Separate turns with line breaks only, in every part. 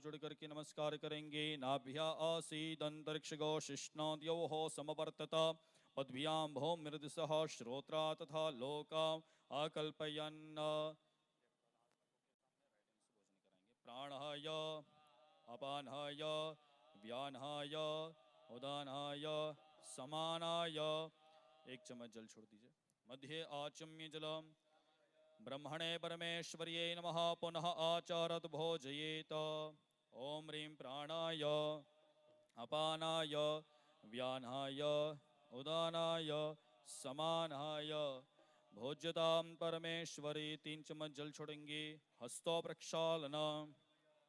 जुड़ करके नमस्कार करेंगे। नाभ्या आसीद अंतरिक्ष गो शिष्णोद्योः समवर्तत पद्भ्यां भो मृदसः श्रोत्रा तथा लोका आकल्पयन्। प्राणाय अपानाय व्यानाय उदानाय समानाय। एक चम्मच जल छोड़ दीजिए। मध्य आचम्य जलम। ब्रह्मणे परमेश्वर्ये नमः। पुनः आचारत भोजयेत। ओम ह्रीं प्राणाय अपानाय व्यानाय उदानाय समानाय भोज्यताम परमेश्वरी। 3 चम्मच जल छोड़ेंगे। हस्तो प्रक्षालन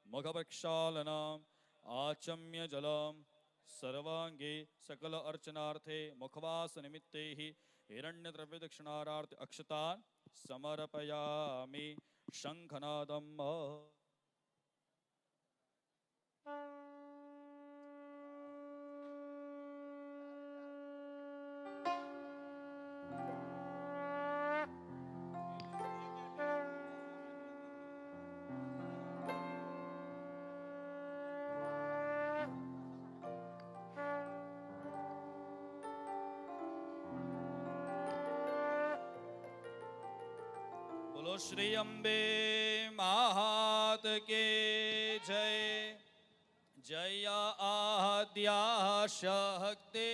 मुख प्रक्षालन आचम्य जलम। सर्वांगे सकल अर्चनार्थे मुखवास निमित्ते ही हिरण्य द्रव्य दक्षिणार्थ अक्षतान समर्पयामि। शंखनादम। बोलो श्री अम्बे मात के जय। जय आद्या शक्ति।